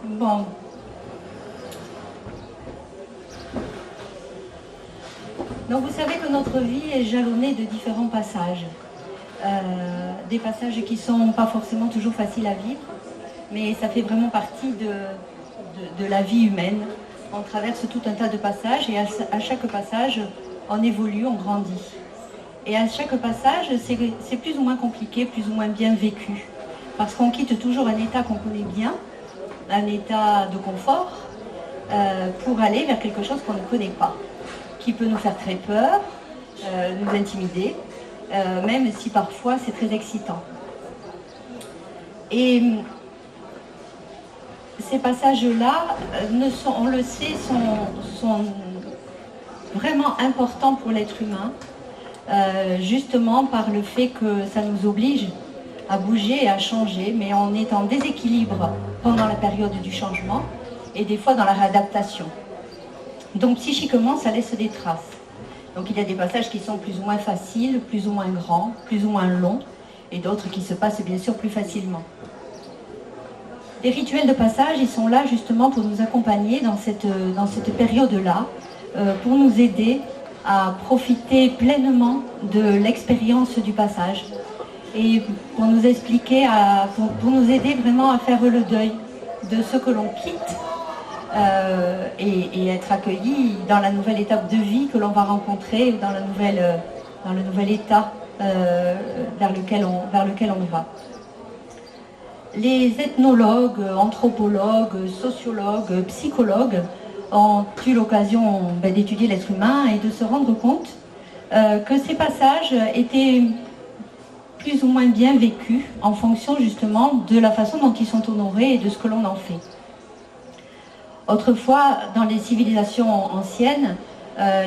Bon. Donc vous savez que notre vie est jalonnée de différents passages. Des passages qui ne sont pas forcément toujours faciles à vivre, mais ça fait vraiment partie de la vie humaine. On traverse tout un tas de passages et à chaque passage, on évolue, on grandit. Et à chaque passage, c'est plus ou moins compliqué, plus ou moins bien vécu. Parce qu'on quitte toujours un état qu'on connaît bien, un état de confort, pour aller vers quelque chose qu'on ne connaît pas, qui peut nous faire très peur, nous intimider, même si parfois c'est très excitant. Et ces passages-là, on le sait, sont vraiment importants pour l'être humain, justement par le fait que ça nous oblige à bouger et à changer, mais on est en déséquilibre pendant la période du changement et des fois dans la réadaptation. Donc psychiquement, ça laisse des traces. Donc il y a des passages qui sont plus ou moins faciles, plus ou moins grands, plus ou moins longs, et d'autres qui se passent bien sûr plus facilement. Les rituels de passage, ils sont là justement pour nous accompagner dans cette période-là, pour nous aider à profiter pleinement de l'expérience du passage et pour nous expliquer, pour nous aider vraiment à faire le deuil de ce que l'on quitte et être accueilli dans la nouvelle étape de vie que l'on va rencontrer, dans le nouvel état vers lequel on va. Les ethnologues, anthropologues, sociologues, psychologues ont eu l'occasion d'étudier l'être humain et de se rendre compte que ces passages étaient plus ou moins bien vécus en fonction justement de la façon dont ils sont honorés et de ce que l'on en fait. Autrefois, dans les civilisations anciennes,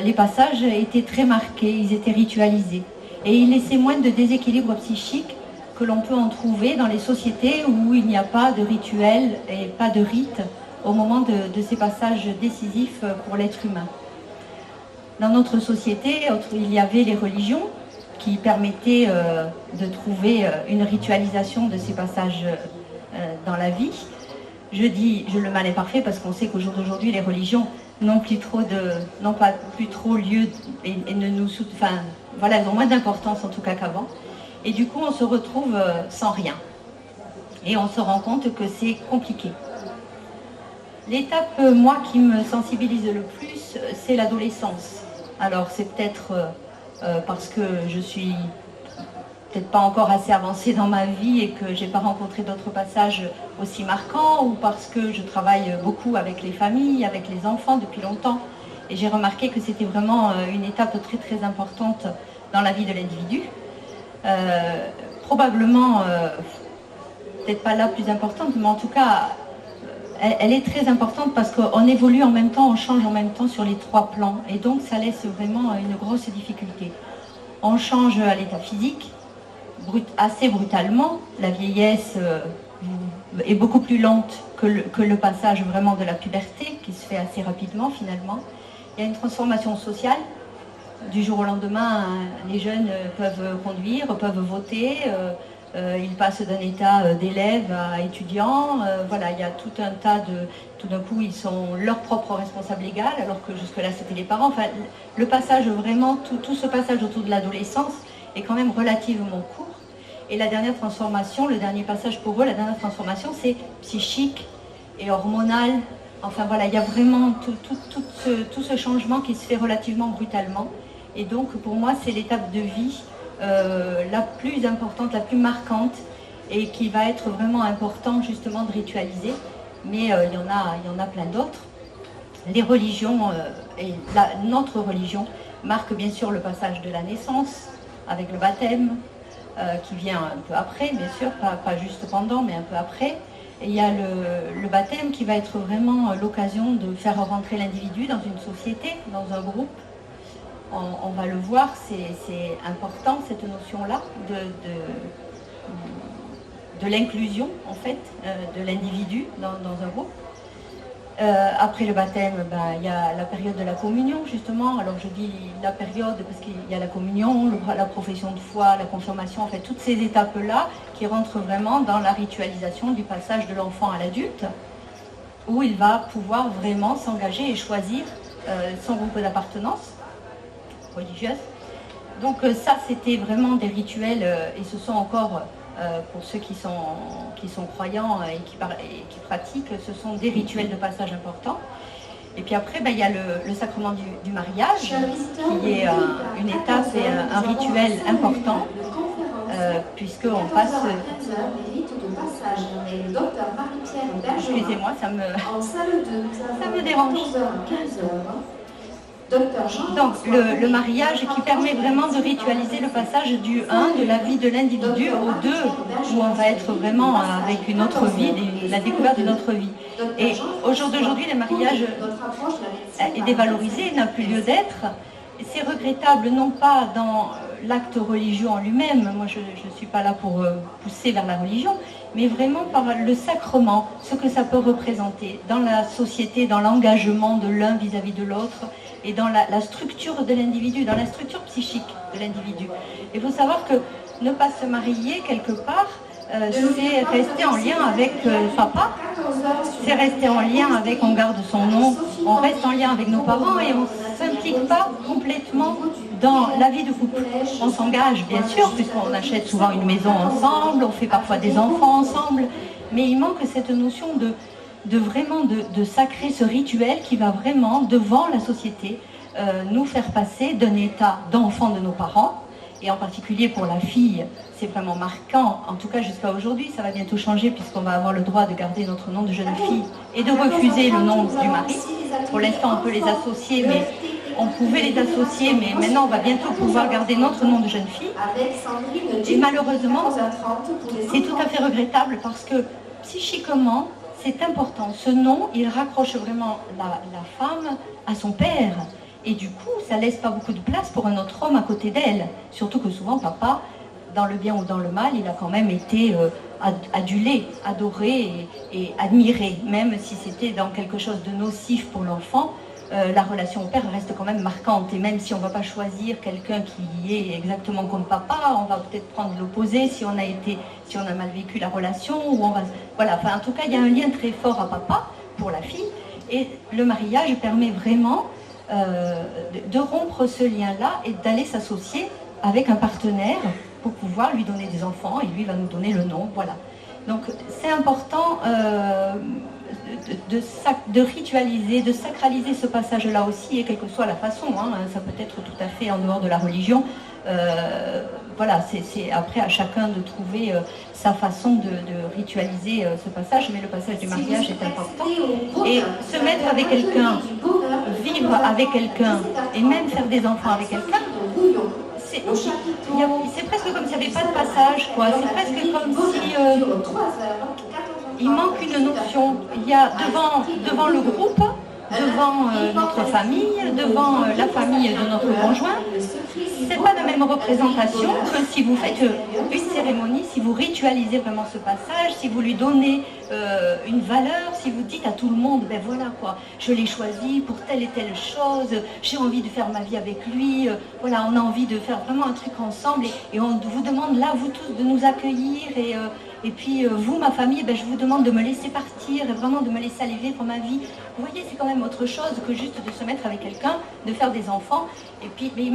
les passages étaient très marqués, ils étaient ritualisés et ils laissaient moins de déséquilibre psychique que l'on peut en trouver dans les sociétés où il n'y a pas de rituel et pas de rite au moment de ces passages décisifs pour l'être humain. Dans notre société, il y avait les religions qui permettaient de trouver une ritualisation de ces passages dans la vie. Je dis le mal est parfait parce qu'on sait qu'au jour d'aujourd'hui, les religions n'ont pas plus trop lieu et elles ont moins d'importance en tout cas qu'avant. Et du coup, on se retrouve sans rien. Et on se rend compte que c'est compliqué. L'étape, moi, qui me sensibilise le plus, c'est l'adolescence. Alors, c'est peut-être parce que je suis peut-être pas encore assez avancée dans ma vie et que j'ai pas rencontré d'autres passages aussi marquants, ou parce que je travaille beaucoup avec les familles, avec les enfants depuis longtemps. Et j'ai remarqué que c'était vraiment une étape très très importante dans la vie de l'individu. Probablement, peut-être pas la plus importante, mais en tout cas, elle est très importante parce qu'on évolue en même temps, on change en même temps sur les trois plans. Et donc, ça laisse vraiment une grosse difficulté. On change à l'état physique, assez brutalement. La vieillesse est beaucoup plus lente que le passage vraiment de la puberté, qui se fait assez rapidement finalement. Il y a une transformation sociale. Du jour au lendemain, les jeunes peuvent conduire, peuvent voter, ils passent d'un état d'élève à étudiant. Voilà, il y a tout un tas de... Tout d'un coup, ils sont leur propre responsable légal, alors que jusque-là, c'était les parents. Enfin, le passage vraiment, tout ce passage autour de l'adolescence est quand même relativement court. Et la dernière transformation, le dernier passage pour eux, la dernière transformation, c'est psychique et hormonal. Enfin voilà, il y a vraiment tout ce changement qui se fait relativement brutalement. Et donc pour moi, c'est l'étape de vie la plus importante, la plus marquante, et qui va être vraiment important justement de ritualiser. Mais il y en a plein d'autres. Les religions, notre religion marque bien sûr le passage de la naissance, avec le baptême, qui vient un peu après, bien sûr, pas juste pendant, mais un peu après. Et il y a le baptême qui va être vraiment l'occasion de faire rentrer l'individu dans une société, dans un groupe. On va le voir, c'est important cette notion-là de l'inclusion en fait de l'individu dans un groupe. Après le baptême, il y a la période de la communion justement. Alors je dis la période parce qu'il y a la communion, la profession de foi, la confirmation, en fait toutes ces étapes-là qui rentrent vraiment dans la ritualisation du passage de l'enfant à l'adulte. où il va pouvoir vraiment s'engager et choisir son groupe d'appartenance religieuse. Donc ça, c'était vraiment des rituels, et ce sont encore, pour ceux qui sont croyants et qui pratiquent, ce sont des rituels de passage importants. Et puis après, il y a le sacrement du mariage, qui est une étape et un rituel important, puisqu'on passe... Excusez-moi, ça me dérange. Donc le mariage qui permet vraiment de ritualiser le passage du 1, de la vie de l'individu, au 2, où on va être vraiment avec une autre vie, la découverte d'une autre vie. Et au jour d'aujourd'hui, le mariage est dévalorisé, n'a plus lieu d'être. C'est regrettable, non pas dans l'acte religieux en lui-même, moi je ne suis pas là pour pousser vers la religion, mais vraiment par le sacrement, ce que ça peut représenter dans la société, dans l'engagement de l'un vis-à-vis de l'autre, et dans la structure de l'individu, dans la structure psychique de l'individu. Il faut savoir que ne pas se marier quelque part, c'est rester en lien avec papa, c'est rester en lien avec, on garde son nom, on reste en lien avec nos parents et on ne s'implique pas complètement dans la vie de couple. On s'engage bien sûr, puisqu'on achète souvent une maison ensemble, on fait parfois des enfants ensemble, mais il manque cette notion de sacrer ce rituel qui va vraiment, devant la société, nous faire passer d'un état d'enfant de nos parents, et en particulier pour la fille, c'est vraiment marquant, en tout cas jusqu'à aujourd'hui, ça va bientôt changer puisqu'on va avoir le droit de garder notre nom de jeune fille et de refuser le nom du mari. Pour l'instant, on peut les associer, mais on pouvait les associer, mais maintenant, on va bientôt pouvoir garder notre nom de jeune fille. Et malheureusement, c'est tout à fait regrettable parce que psychiquement, c'est important. Ce nom, il raccroche vraiment la femme à son père. Et du coup, ça laisse pas beaucoup de place pour un autre homme à côté d'elle. Surtout que souvent, papa, dans le bien ou dans le mal, il a quand même été adulé, adoré et admiré. Même si c'était dans quelque chose de nocif pour l'enfant, la relation au père reste quand même marquante. Et même si on ne va pas choisir quelqu'un qui est exactement comme papa, on va peut-être prendre l'opposé si on a mal vécu la relation. Ou on va, voilà. Enfin, en tout cas, il y a un lien très fort à papa pour la fille. Et le mariage permet vraiment de rompre ce lien-là et d'aller s'associer avec un partenaire pour pouvoir lui donner des enfants et lui va nous donner le nom, voilà. Donc c'est important de ritualiser, de sacraliser ce passage-là aussi, et quelle que soit la façon, hein, ça peut être tout à fait en dehors de la religion, voilà, c'est après à chacun de trouver sa façon de ritualiser ce passage, mais le passage du mariage est important. Et se mettre avec quelqu'un, vivre avec quelqu'un, et même faire des enfants avec quelqu'un, c'est presque comme s'il n'y avait pas de passage, quoi. C'est presque comme si il manque une notion. Il y a devant le groupe, devant notre famille, devant la famille de notre conjoint, c'est pas la même représentation que si vous faites une cérémonie, si vous ritualisez vraiment ce passage, si vous lui donnez une valeur, si vous dites à tout le monde, ben voilà quoi, je l'ai choisi pour telle et telle chose, j'ai envie de faire ma vie avec lui, voilà, on a envie de faire vraiment un truc ensemble et on vous demande là, vous tous, de nous accueillir et puis vous, ma famille, ben, je vous demande de me laisser partir et vraiment de me laisser aller vivre ma vie. Vous voyez, c'est quand même autre chose que juste de se mettre avec quelqu'un, de faire des enfants. Et puis, mais il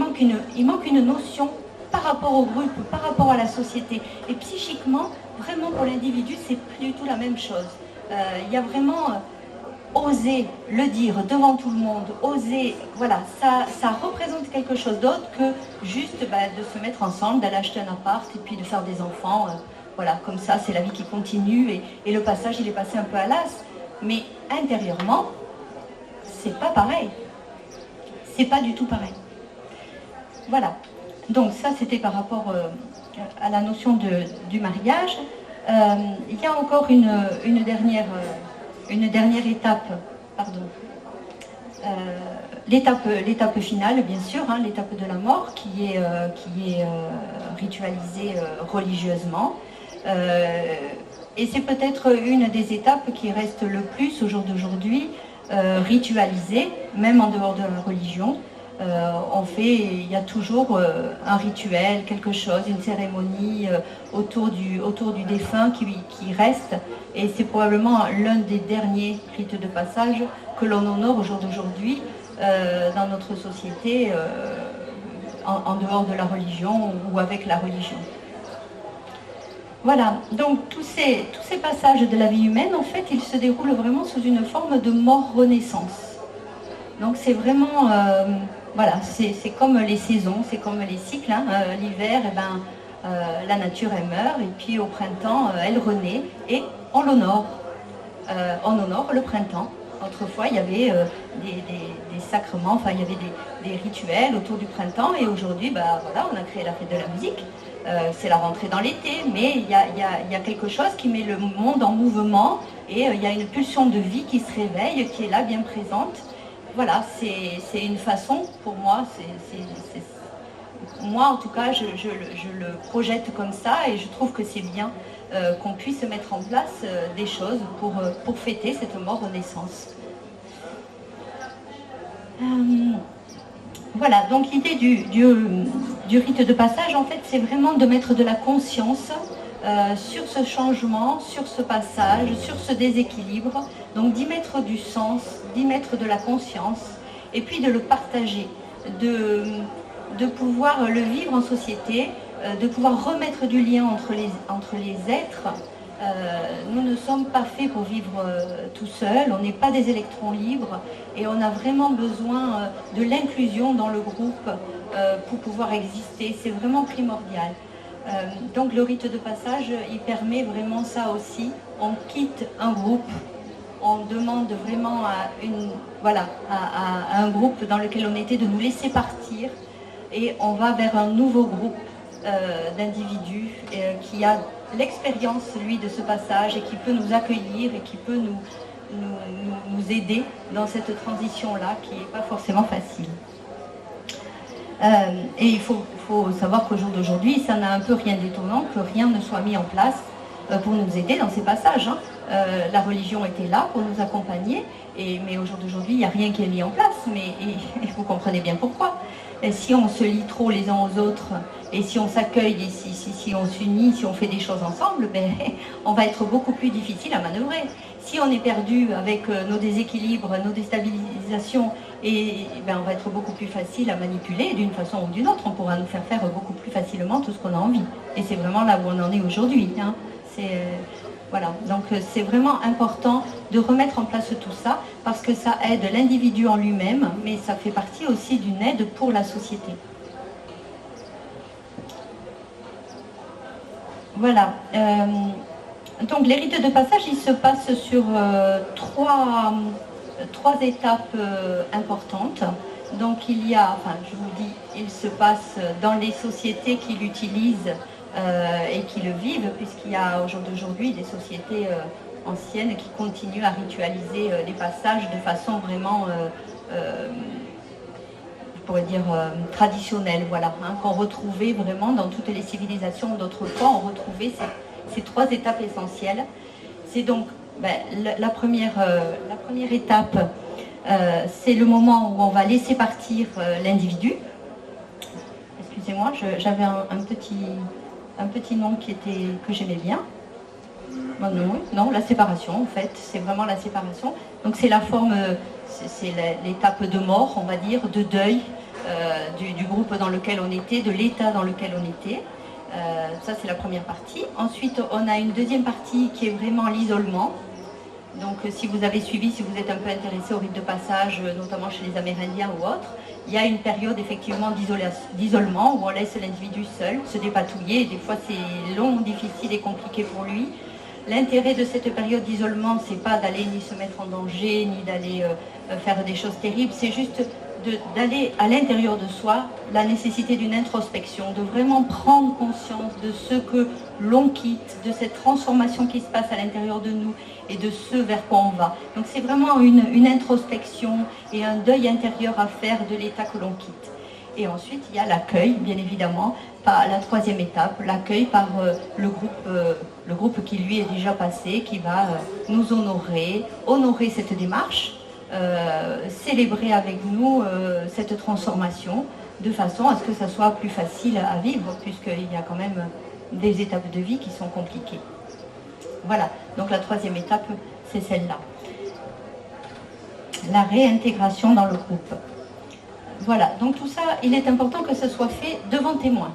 manque une notion par rapport au groupe, par rapport à la société. Et psychiquement, vraiment pour l'individu, c'est plus du tout la même chose. Il y a vraiment oser le dire devant tout le monde, oser, voilà, ça représente quelque chose d'autre que juste de se mettre ensemble, d'aller acheter un appart et puis de faire des enfants. Voilà, comme ça, c'est la vie qui continue et le passage, il est passé un peu à l'as. Mais intérieurement, c'est pas pareil. C'est pas du tout pareil. Voilà. Donc ça, c'était par rapport à la notion du mariage. Il y a encore une dernière étape, pardon. L'étape finale, bien sûr, hein, l'étape de la mort, qui est ritualisée religieusement. Et c'est peut-être une des étapes qui reste le plus au jour d'aujourd'hui ritualisée, même en dehors de la religion. il y a toujours un rituel, quelque chose, une cérémonie autour du défunt qui reste. Et c'est probablement l'un des derniers rites de passage que l'on honore au jour d'aujourd'hui dans notre société, en dehors de la religion ou avec la religion. Voilà, donc tous ces passages de la vie humaine, en fait, ils se déroulent vraiment sous une forme de mort-renaissance. Donc c'est vraiment, voilà, c'est comme les saisons, c'est comme les cycles. Hein. L'hiver, eh ben, la nature, elle meurt, et puis au printemps, elle renaît, et on l'honore. On honore le printemps. Autrefois, il y avait des sacrements, enfin, il y avait des rituels autour du printemps, et aujourd'hui, bah, voilà, on a créé la fête de la musique. C'est la rentrée dans l'été, mais il y a quelque chose qui met le monde en mouvement, et il y a une pulsion de vie qui se réveille, qui est là, bien présente. Voilà, c'est une façon, pour moi, moi en tout cas, je le projette comme ça, et je trouve que c'est bien qu'on puisse mettre en place des choses pour fêter cette mort-renaissance. Voilà, donc l'idée du rite de passage, en fait, c'est vraiment de mettre de la conscience sur ce changement, sur ce passage, sur ce déséquilibre, donc d'y mettre du sens, d'y mettre de la conscience, et puis de le partager, de pouvoir le vivre en société, de pouvoir remettre du lien entre les êtres. Nous ne sommes pas faits pour vivre tout seuls, on n'est pas des électrons libres, et on a vraiment besoin de l'inclusion dans le groupe pour pouvoir exister, c'est vraiment primordial. Donc le rite de passage, il permet vraiment ça aussi. On quitte un groupe, on demande vraiment à un groupe dans lequel on était de nous laisser partir, et on va vers un nouveau groupe d'individus qui a l'expérience, lui, de ce passage, et qui peut nous accueillir et qui peut nous aider dans cette transition-là qui n'est pas forcément facile. Et il faut savoir qu'au jour d'aujourd'hui, ça n'a un peu rien d'étonnant que rien ne soit mis en place pour nous aider dans ces passages. Hein. La religion était là pour nous accompagner, mais au jour d'aujourd'hui, il n'y a rien qui est mis en place. Et vous comprenez bien pourquoi. Et si on se lie trop les uns aux autres, et si on s'accueille, et si on s'unit, si on fait des choses ensemble, ben, on va être beaucoup plus difficile à manœuvrer. Si on est perdu avec nos déséquilibres, nos déstabilisations, ben, on va être beaucoup plus facile à manipuler d'une façon ou d'une autre. On pourra nous faire beaucoup plus facilement tout ce qu'on a envie. Et c'est vraiment là où on en est aujourd'hui. Hein. Voilà. Donc c'est vraiment important de remettre en place tout ça, parce que ça aide l'individu en lui-même, mais ça fait partie aussi d'une aide pour la société. Voilà. Donc les rites de passage, ils se passent sur trois étapes importantes. Donc il y a, enfin je vous le dis, il se passe dans les sociétés qui l'utilisent et qui le vivent, puisqu'il y a au jour d'aujourd'hui des sociétés anciennes qui continuent à ritualiser les passages de façon vraiment, je pourrais dire, traditionnelle, voilà, hein, qu'on retrouvait vraiment dans toutes les civilisations d'autrefois. On retrouvait ces trois étapes essentielles. C'est donc la première étape, c'est le moment où on va laisser partir l'individu. Excusez-moi, j'avais un petit nom que j'aimais bien. Non, la séparation, en fait, c'est vraiment la séparation. Donc c'est la forme, c'est l'étape de mort, on va dire, de deuil du groupe dans lequel on était, de l'état dans lequel on était. Ça, c'est la première partie. Ensuite, on a une deuxième partie qui est vraiment l'isolement. Donc si vous avez suivi, si vous êtes un peu intéressé au rite de passage, notamment chez les Amérindiens ou autres, il y a une période effectivement d'isolement où on laisse l'individu seul, se dépatouiller, et des fois c'est long, difficile et compliqué pour lui. L'intérêt de cette période d'isolement, c'est pas d'aller ni se mettre en danger, ni d'aller faire des choses terribles, c'est juste d'aller à l'intérieur de soi, la nécessité d'une introspection, de vraiment prendre conscience de ce que l'on quitte, de cette transformation qui se passe à l'intérieur de nous et de ce vers quoi on va. Donc c'est vraiment une introspection et un deuil intérieur à faire de l'état que l'on quitte. Et ensuite, il y a l'accueil, bien évidemment, par la troisième étape, l'accueil par le groupe qui lui est déjà passé, qui va nous honorer cette démarche, célébrer avec nous cette transformation, de façon à ce que ça soit plus facile à vivre, puisqu'il y a quand même des étapes de vie qui sont compliquées. Voilà, donc la troisième étape, c'est celle-là. La réintégration dans le groupe. Voilà, donc tout ça, il est important que ce soit fait devant témoin.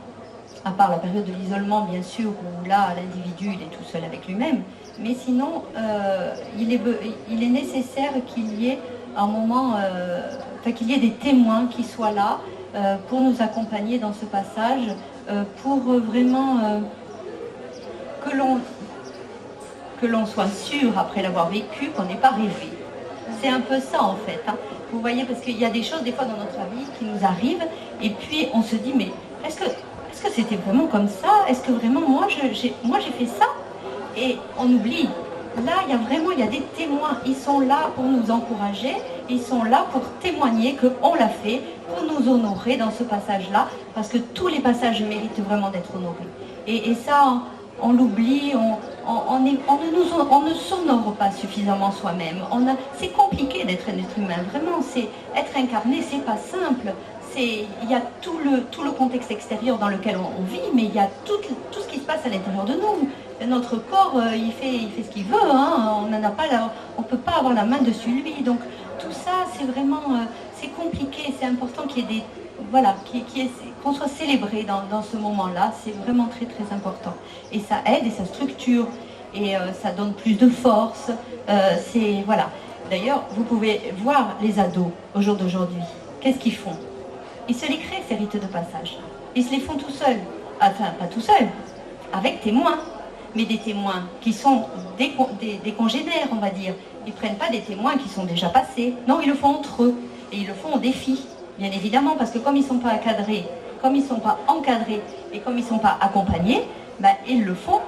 À part la période de l'isolement, bien sûr, où là, l'individu, il est tout seul avec lui-même. Mais sinon, il est nécessaire qu'il y ait un moment, qu'il y ait des témoins qui soient là pour nous accompagner dans ce passage, pour vraiment que l'on soit sûr, après l'avoir vécu, qu'on n'ait pas rêvé. C'est un peu ça, en fait. Hein. Vous voyez, parce qu'il y a des choses, des fois, dans notre vie qui nous arrivent, et puis on se dit, mais est-ce que c'était vraiment comme ça? Est-ce que vraiment, moi, j'ai fait ça? Et on oublie. Là, il y a des témoins. Ils sont là pour nous encourager. Ils sont là pour témoigner qu'on l'a fait, pour nous honorer dans ce passage-là, parce que tous les passages méritent vraiment d'être honorés. Et ça, on l'oublie, on ne s'honore pas suffisamment soi-même. C'est compliqué d'être un être humain, vraiment. Être incarné, c'est pas simple. Il y a tout le contexte extérieur dans lequel on vit, mais il y a tout ce qui se passe à l'intérieur de nous. Notre corps, il fait ce qu'il veut, hein. On ne peut pas avoir la main dessus lui. Donc tout ça, c'est vraiment, c'est compliqué, c'est important qu'il y ait qu'on soit célébré dans ce moment-là. C'est vraiment très très important. Et ça aide et ça structure et ça donne plus de force. Voilà. D'ailleurs, vous pouvez voir les ados au jour d'aujourd'hui. Qu'est-ce qu'ils font? Ils se les créent, ces rites de passage. Ils se les font tout seuls. Enfin, pas tout seuls, avec témoins. Mais des témoins qui sont des congénères, on va dire. Ils ne prennent pas des témoins qui sont déjà passés. Non, ils le font entre eux. Et ils le font au défi, bien évidemment, parce que comme ils ne sont pas encadrés, comme ils ne sont pas encadrés et comme ils ne sont pas accompagnés, ils le font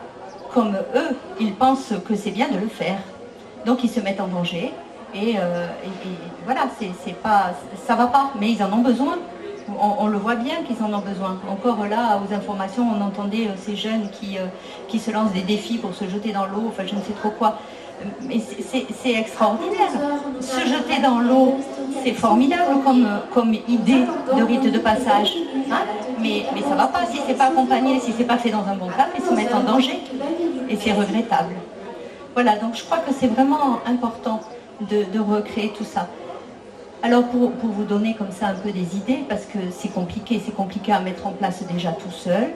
comme eux, ils pensent que c'est bien de le faire. Donc ils se mettent en danger. Et voilà, ça va pas, mais ils en ont besoin. On le voit bien qu'ils en ont besoin. Encore là, aux informations, on entendait ces jeunes qui se lancent des défis pour se jeter dans l'eau, enfin je ne sais trop quoi. Mais c'est extraordinaire. Se jeter dans l'eau, c'est formidable comme idée de rite de passage. Hein, mais ça ne va pas si ce n'est pas accompagné, si ce n'est pas fait dans un bon cadre, ils se mettent en danger. Et c'est regrettable. Voilà, donc je crois que c'est vraiment important de recréer tout ça. Alors pour vous donner comme ça un peu des idées, parce que c'est compliqué à mettre en place déjà tout seul,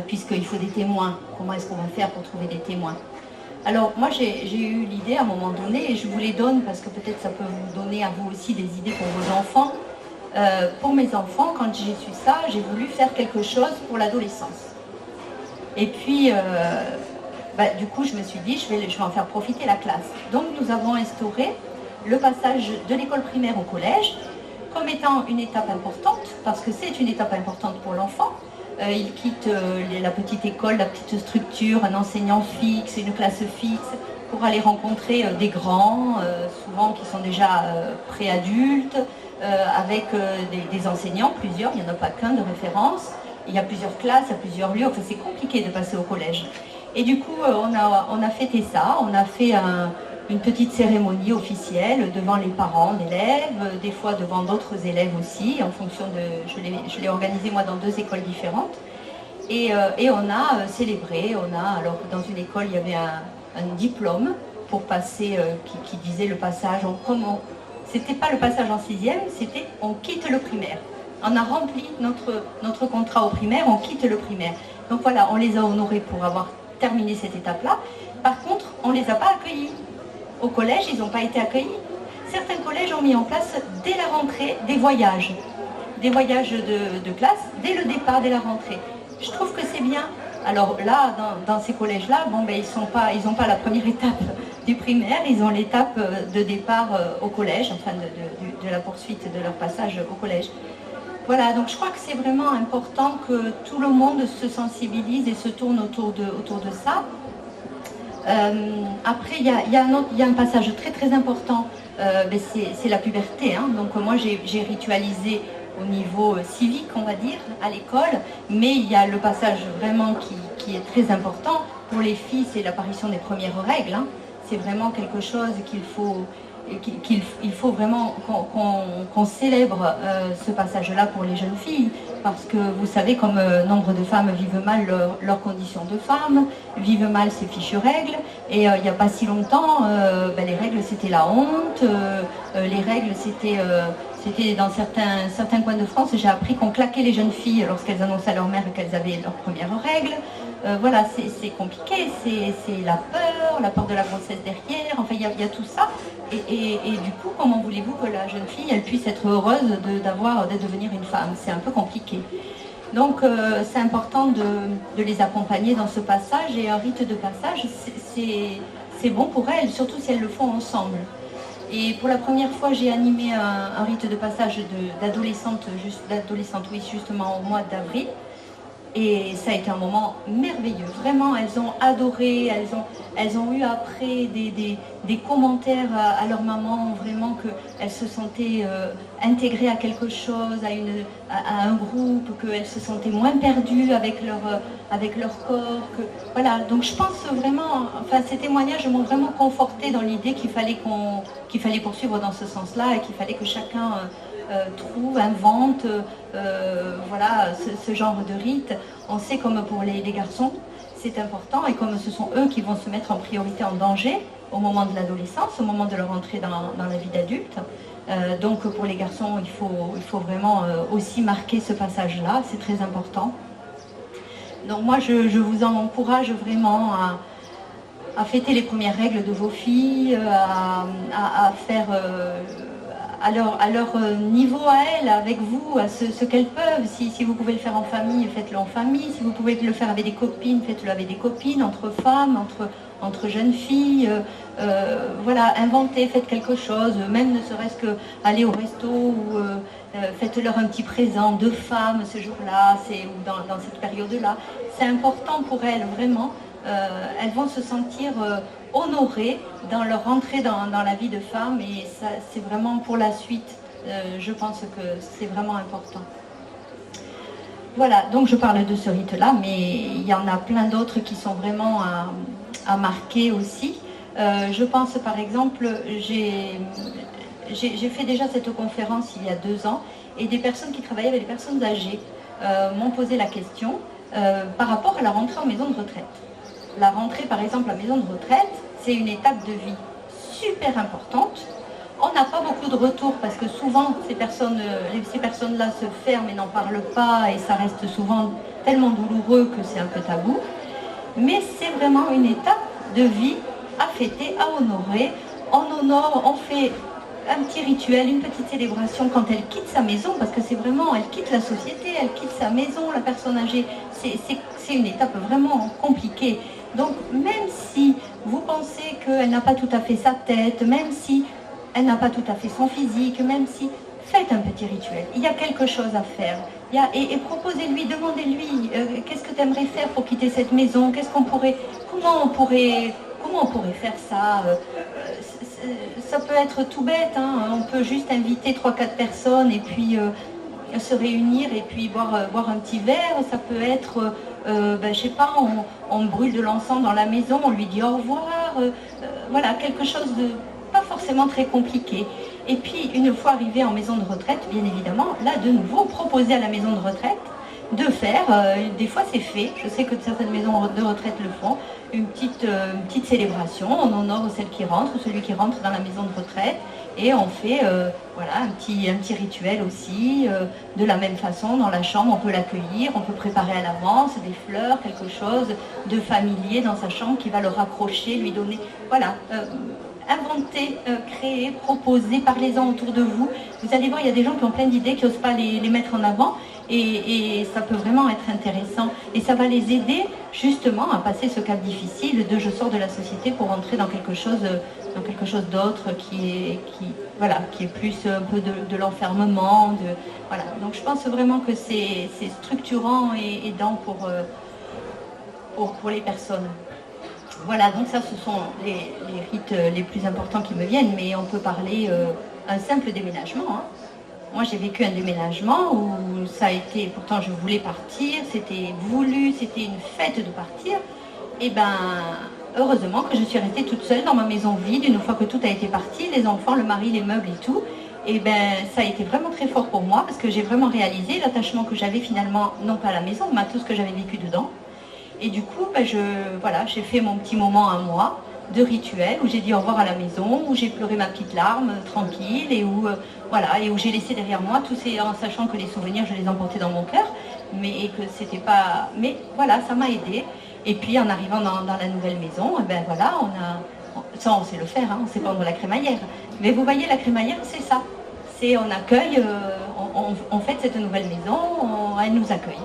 puisqu'il faut des témoins. Comment est-ce qu'on va faire pour trouver des témoins? Alors moi j'ai eu l'idée à un moment donné, et je vous les donne parce que peut-être ça peut vous donner à vous aussi des idées pour vos enfants. Pour mes enfants, quand j'ai su ça, j'ai voulu faire quelque chose pour l'adolescence. Et puis, du coup, je me suis dit, je vais en faire profiter la classe. Donc nous avons instauré le passage de l'école primaire au collège comme étant une étape importante, parce que c'est une étape importante pour l'enfant. Il quitte la petite école, la petite structure, un enseignant fixe, une classe fixe, pour aller rencontrer des grands, souvent qui sont déjà préadultes, avec des enseignants, plusieurs, il n'y en a pas qu'un de référence. Il y a plusieurs classes, il y a plusieurs lieux, enfin c'est compliqué de passer au collège. Et du coup, on a fêté ça, on a fait une petite cérémonie officielle devant les parents d'élèves, des fois devant d'autres élèves aussi, en fonction de... Je l'ai organisé moi dans 2 écoles différentes. Et on a célébré, alors dans une école il y avait un diplôme pour passer, qui disait le passage c'était pas le passage en 6e, c'était on quitte le primaire. On a rempli notre contrat au primaire, on quitte le primaire. Donc voilà, on les a honorés pour avoir terminé cette étape-là. Par contre, on ne les a pas accueillis. Au collège, ils n'ont pas été accueillis. Certains collèges ont mis en place, dès la rentrée, des voyages de classe, dès le départ, dès la rentrée. Je trouve que c'est bien. Alors là, dans ces collèges-là, ils n'ont pas la première étape du primaire, ils ont l'étape de départ au collège, enfin de la poursuite de leur passage au collège. Voilà, donc je crois que c'est vraiment important que tout le monde se sensibilise et se tourne autour de ça. Après, il y a un passage très très important, c'est la puberté. Hein. Donc moi j'ai ritualisé au niveau civique, on va dire, à l'école, mais il y a le passage vraiment qui est très important. Pour les filles, c'est l'apparition des premières règles. Hein. C'est vraiment quelque chose qu'il faut vraiment qu'on célèbre ce passage-là pour les jeunes filles, parce que vous savez, comme nombre de femmes vivent mal leurs conditions de femmes, vivent mal ces fichues règles, et il n'y a pas si longtemps, les règles c'était la honte, les règles c'était dans certains coins de France, j'ai appris qu'on claquait les jeunes filles lorsqu'elles annonçaient à leur mère qu'elles avaient leurs premières règles. Voilà, c'est compliqué, c'est la peur de la grossesse derrière, enfin il y a tout ça. Et du coup, comment voulez-vous que la jeune fille elle puisse être heureuse de devenir une femme? C'est un peu compliqué. Donc c'est important de les accompagner dans ce passage, et un rite de passage, c'est bon pour elles, surtout si elles le font ensemble. Et pour la première fois, j'ai animé un rite de passage d'adolescente, oui, justement au mois d'avril. Et ça a été un moment merveilleux. Vraiment, elles ont adoré, elles ont eu après des commentaires à leur maman, vraiment qu'elles se sentaient intégrées à quelque chose, à un groupe, qu'elles se sentaient moins perdues avec leur corps. Voilà, donc je pense vraiment, enfin ces témoignages m'ont vraiment confortée dans l'idée qu'il fallait poursuivre dans ce sens-là, et qu'il fallait que chacun trouve, invente voilà, ce genre de rite. On sait, comme pour les garçons, c'est important, et comme ce sont eux qui vont se mettre en priorité en danger au moment de l'adolescence, au moment de leur entrée dans la vie d'adulte. Donc pour les garçons, il faut vraiment aussi marquer ce passage-là, c'est très important. Donc moi je vous en encourage vraiment à fêter les premières règles de vos filles, à faire à leur niveau à elles, avec vous, à ce qu'elles peuvent. Si vous pouvez le faire en famille, faites-le en famille. Si vous pouvez le faire avec des copines, faites-le avec des copines, entre femmes, entre jeunes filles. Voilà, inventez, faites quelque chose, même ne serait-ce que aller au resto, ou faites-leur un petit présent de femmes ce jour-là, ou dans cette période-là. C'est important pour elles, vraiment. Elles vont se sentir honorées dans leur entrée dans la vie de femme, et ça, c'est vraiment pour la suite, je pense que c'est vraiment important. Voilà, donc je parle de ce rite-là, mais il y en a plein d'autres qui sont vraiment à marquer aussi. Je pense par exemple, j'ai fait déjà cette conférence il y a 2 ans, et des personnes qui travaillaient avec les personnes âgées m'ont posé la question par rapport à la rentrée en maison de retraite. La rentrée, par exemple, en maison de retraite, c'est une étape de vie super importante. On n'a pas beaucoup de retours, parce que souvent, ces personnes-là se ferment et n'en parlent pas, et ça reste souvent tellement douloureux que c'est un peu tabou. Mais c'est vraiment une étape de vie à fêter, à honorer. On honore, on fait un petit rituel, une petite célébration quand elle quitte sa maison, parce que c'est vraiment, elle quitte la société, elle quitte sa maison, la personne âgée. C'est une étape vraiment compliquée. Donc même si vous pensez qu'elle n'a pas tout à fait sa tête, même si elle n'a pas tout à fait son physique, même si, faites un petit rituel. Il y a quelque chose à faire. Et proposez-lui, demandez-lui, qu'est-ce que tu aimerais faire pour quitter cette maison? Comment on pourrait faire ça? Ça peut être tout bête, hein. On peut juste inviter 3-4 personnes, et puis se réunir, et puis boire un petit verre. Ça peut être, je sais pas, on brûle de l'encens dans la maison, on lui dit au revoir. Voilà, quelque chose de pas forcément très compliqué. Et puis, une fois arrivé en maison de retraite, bien évidemment, là, de nouveau, proposer à la maison de retraite de faire, des fois c'est fait, je sais que certaines maisons de retraite le font, une petite célébration, on honore celle qui rentre, ou celui qui rentre dans la maison de retraite, et on fait voilà, un petit rituel aussi, de la même façon, dans la chambre, on peut l'accueillir, on peut préparer à l'avance des fleurs, quelque chose de familier dans sa chambre qui va le raccrocher, lui donner, voilà, inventer, créer, proposer, parlez-en autour de vous. Vous allez voir, il y a des gens qui ont plein d'idées, qui n'osent pas les mettre en avant, et ça peut vraiment être intéressant. Et ça va les aider justement à passer ce cap difficile de je sors de la société pour entrer dans quelque chose d'autre qui est plus un peu de l'enfermement. Voilà. Donc je pense vraiment que c'est structurant et aidant pour les personnes. Voilà, donc ça, ce sont les rites les plus importants qui me viennent, mais on peut parler un simple déménagement. Hein. Moi, j'ai vécu un déménagement où ça a été, pourtant je voulais partir, c'était voulu, c'était une fête de partir. Et ben, heureusement que je suis restée toute seule dans ma maison vide, une fois que tout a été parti, les enfants, le mari, les meubles et tout. Et ben, ça a été vraiment très fort pour moi, parce que j'ai vraiment réalisé l'attachement que j'avais finalement, non pas à la maison, mais à tout ce que j'avais vécu dedans. Et du coup, ben, voilà, j'ai fait mon petit moment à moi, de rituel, où j'ai dit au revoir à la maison, où j'ai pleuré ma petite larme, tranquille, et où, voilà, et où j'ai laissé derrière moi tous ces, en sachant que les souvenirs, je les emportais dans mon cœur, mais que c'était pas... Mais voilà, ça m'a aidé. Et puis, en arrivant dans la nouvelle maison, eh ben voilà, ça, on sait le faire, hein, on sait prendre la crémaillère. Mais vous voyez, la crémaillère, c'est ça. C'est on accueille, on fait cette nouvelle maison, elle nous accueille.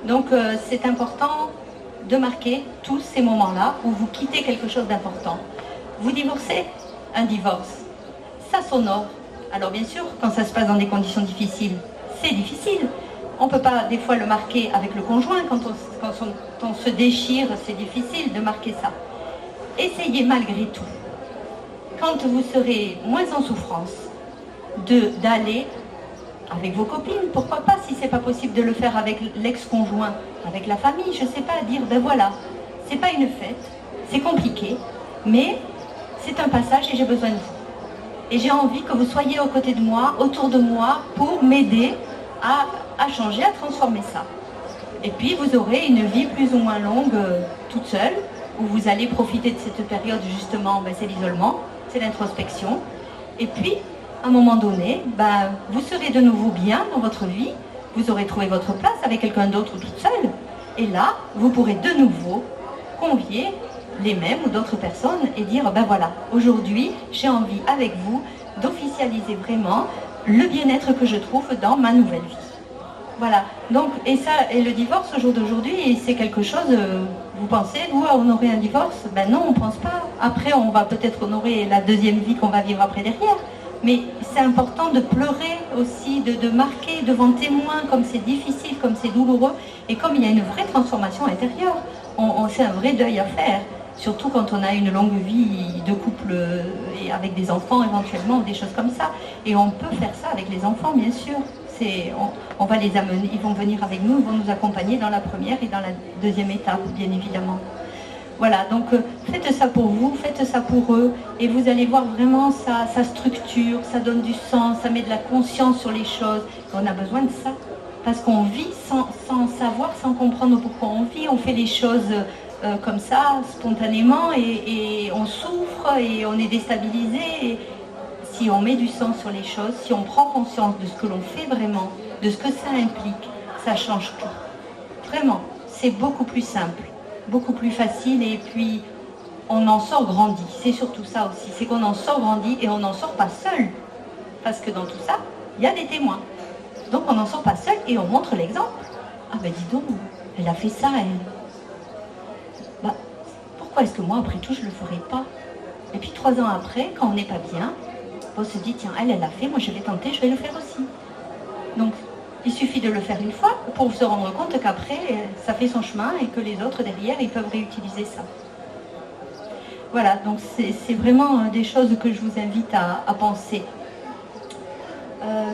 Donc, c'est important de marquer tous ces moments-là où vous quittez quelque chose d'important. Vous divorcez, un divorce, ça s'honore. Alors bien sûr, quand ça se passe dans des conditions difficiles, c'est difficile. On ne peut pas des fois le marquer avec le conjoint, quand on se déchire, c'est difficile de marquer ça. Essayez malgré tout, quand vous serez moins en souffrance, d'aller avec vos copines, pourquoi pas, si c'est pas possible de le faire avec l'ex-conjoint, avec la famille, je sais pas, dire ben voilà, c'est pas une fête, c'est compliqué, mais c'est un passage et j'ai besoin de vous. Et j'ai envie que vous soyez aux côtés de moi, autour de moi, pour m'aider à changer, à transformer ça. Et puis vous aurez une vie plus ou moins longue toute seule, où vous allez profiter de cette période justement, ben, c'est l'isolement, c'est l'introspection. Et puis, à un moment donné, ben, vous serez de nouveau bien dans votre vie, vous aurez trouvé votre place avec quelqu'un d'autre ou toute seule, et là, vous pourrez de nouveau convier les mêmes ou d'autres personnes et dire, ben voilà, aujourd'hui, j'ai envie avec vous d'officialiser vraiment le bien-être que je trouve dans ma nouvelle vie. Voilà, donc, et le divorce au jour d'aujourd'hui, c'est quelque chose, vous pensez, vous, à honorer un divorce? Ben non, on ne pense pas. Après, on va peut-être honorer la deuxième vie qu'on va vivre après derrière. Mais c'est important de pleurer aussi, de marquer devant témoins, comme c'est difficile, comme c'est douloureux, et comme il y a une vraie transformation intérieure. C'est un vrai deuil à faire, surtout quand on a une longue vie de couple et avec des enfants éventuellement, ou des choses comme ça. Et on peut faire ça avec les enfants, bien sûr. On va les amener, ils vont venir avec nous, ils vont nous accompagner dans la première et dans la deuxième étape, bien évidemment. Voilà, donc faites ça pour vous, faites ça pour eux, et vous allez voir vraiment ça structure, ça donne du sens, ça met de la conscience sur les choses. Et on a besoin de ça, parce qu'on vit sans savoir, sans comprendre pourquoi on vit, on fait les choses comme ça, spontanément, et on souffre, et on est déstabilisé. Et si on met du sens sur les choses, si on prend conscience de ce que l'on fait vraiment, de ce que ça implique, ça change tout. Vraiment, c'est beaucoup plus simple, beaucoup plus facile, et puis on en sort grandi. C'est surtout ça aussi, c'est qu'on en sort grandi et on n'en sort pas seul. Parce que dans tout ça, il y a des témoins. Donc on n'en sort pas seul et on montre l'exemple. Ah ben dis donc, elle a fait ça, elle. Bah, pourquoi est-ce que moi, après tout, je ne le ferai pas? Et puis 3 ans après, quand on n'est pas bien, on se dit, tiens, elle l'a fait, moi je vais tenter, je vais le faire aussi. Donc, il suffit de le faire une fois pour se rendre compte qu'après, ça fait son chemin et que les autres derrière, ils peuvent réutiliser ça. Voilà, donc c'est vraiment des choses que je vous invite à penser.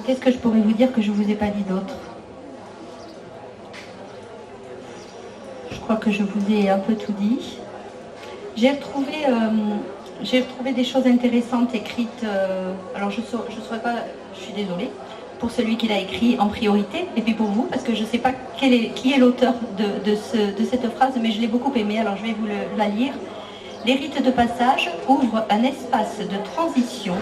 Qu'est-ce que je pourrais vous dire que je ne vous ai pas dit d'autre? Je crois que je vous ai un peu tout dit. J'ai retrouvé des choses intéressantes écrites. Alors je saurais pas, je suis désolée, pour celui qui l'a écrit en priorité, et puis pour vous, parce que je ne sais pas qui est l'auteur de cette phrase, mais je l'ai beaucoup aimée, alors je vais vous la lire. Les rites de passage ouvrent un espace de transition.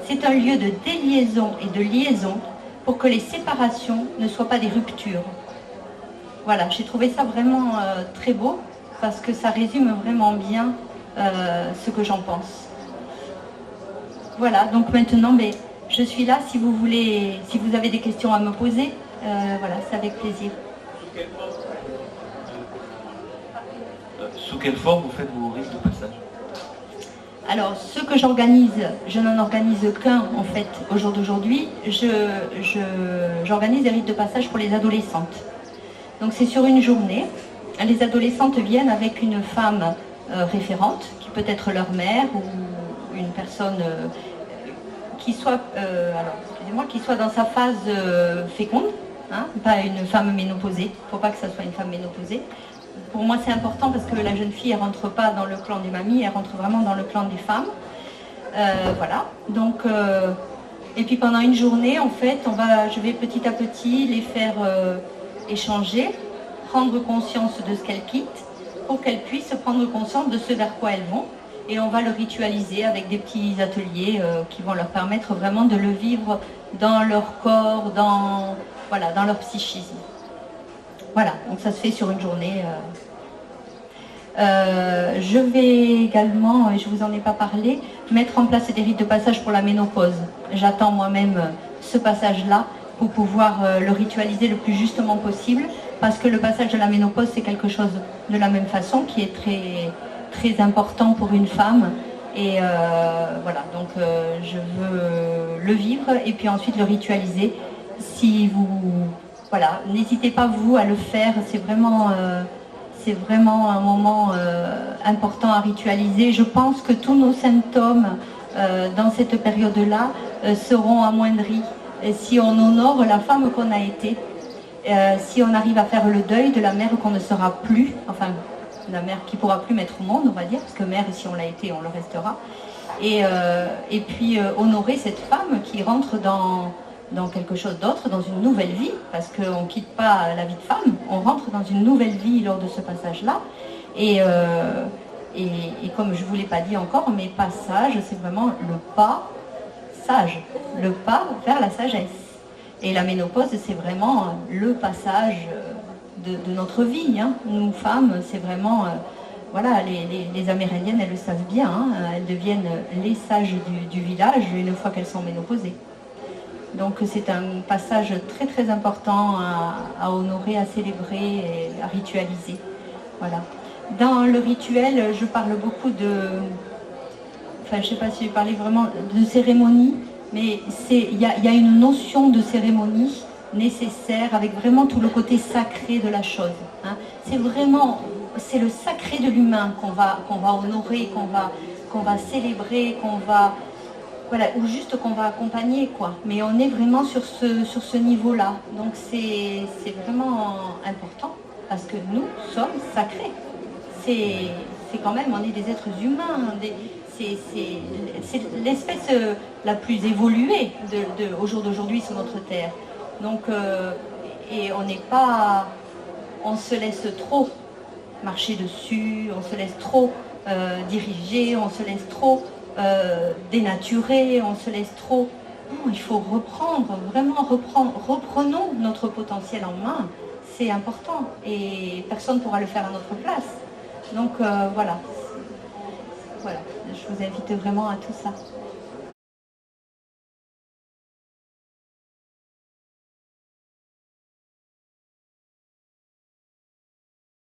C'est un lieu de déliaison et de liaison pour que les séparations ne soient pas des ruptures. Voilà, j'ai trouvé ça vraiment très beau, parce que ça résume vraiment bien ce que j'en pense. Voilà, donc maintenant, je suis là si vous voulez, si vous avez des questions à me poser, voilà, c'est avec plaisir. Sous quelle forme vous faites vos rites de passage? Alors, ce que j'organise, je n'en organise qu'un en fait au jour d'aujourd'hui. J'organise des rites de passage pour les adolescentes. Donc c'est sur une journée. Les adolescentes viennent avec une femme référente, qui peut être leur mère ou une personne qui soit, qui soit dans sa phase féconde, hein, pas une femme ménopausée. Il ne faut pas que ça soit une femme ménopausée. pour moi c'est important parce que la jeune fille elle rentre pas dans le clan des mamies, elle rentre vraiment dans le clan des femmes. Voilà, donc et puis pendant une journée en fait je vais petit à petit les faire échanger, prendre conscience de ce qu'elles quittent pour qu'elles puissent prendre conscience de ce vers quoi elles vont, et on va le ritualiser avec des petits ateliers qui vont leur permettre vraiment de le vivre dans leur corps, voilà, dans leur psychisme. Voilà, donc ça se fait sur une journée. Je vais également, et je ne vous en ai pas parlé, mettre en place des rites de passage pour la ménopause. J'attends moi-même ce passage-là pour pouvoir le ritualiser le plus justement possible, parce que le passage de la ménopause, c'est quelque chose de la même façon qui est très, très important pour une femme. Et voilà, donc je veux le vivre et puis ensuite le ritualiser. Si vous... Voilà, n'hésitez pas vous à le faire, c'est vraiment un moment important à ritualiser. Je pense que tous nos symptômes dans cette période-là seront amoindris si on honore la femme qu'on a été, si on arrive à faire le deuil de la mère qu'on ne sera plus, enfin la mère qui ne pourra plus mettre au monde, on va dire, parce que mère, si on l'a été, on le restera. Et puis honorer cette femme qui rentre dans quelque chose d'autre, dans une nouvelle vie, parce qu'on ne quitte pas la vie de femme, on rentre dans une nouvelle vie lors de ce passage-là. Et comme je ne vous l'ai pas dit encore, mes passages, c'est vraiment le pas sage, le pas vers la sagesse. Et la ménopause, c'est vraiment le passage de notre vie. Hein. Nous, femmes, c'est vraiment... voilà, les Amérindiennes, elles le savent bien, hein, elles deviennent les sages du village une fois qu'elles sont ménopausées. Donc c'est un passage très très important à honorer, à célébrer et à ritualiser. Voilà. Dans le rituel, je parle beaucoup enfin je ne sais pas si je parlais vraiment de cérémonie, mais il y a une notion de cérémonie nécessaire avec vraiment tout le côté sacré de la chose. Hein. C'est le sacré de l'humain qu'on va honorer, qu'on va célébrer, voilà, ou juste qu'on va accompagner, quoi. Mais on est vraiment sur ce niveau-là. Donc c'est vraiment important, parce que nous sommes sacrés. C'est quand même, on est des êtres humains, c'est l'espèce la plus évoluée au jour d'aujourd'hui sur notre Terre. Donc, et on se laisse trop marcher dessus, on se laisse trop diriger, on se laisse trop dénaturer, on se laisse trop... Non, il faut reprenons notre potentiel en main, c'est important et personne ne pourra le faire à notre place. Donc voilà, je vous invite vraiment à tout ça.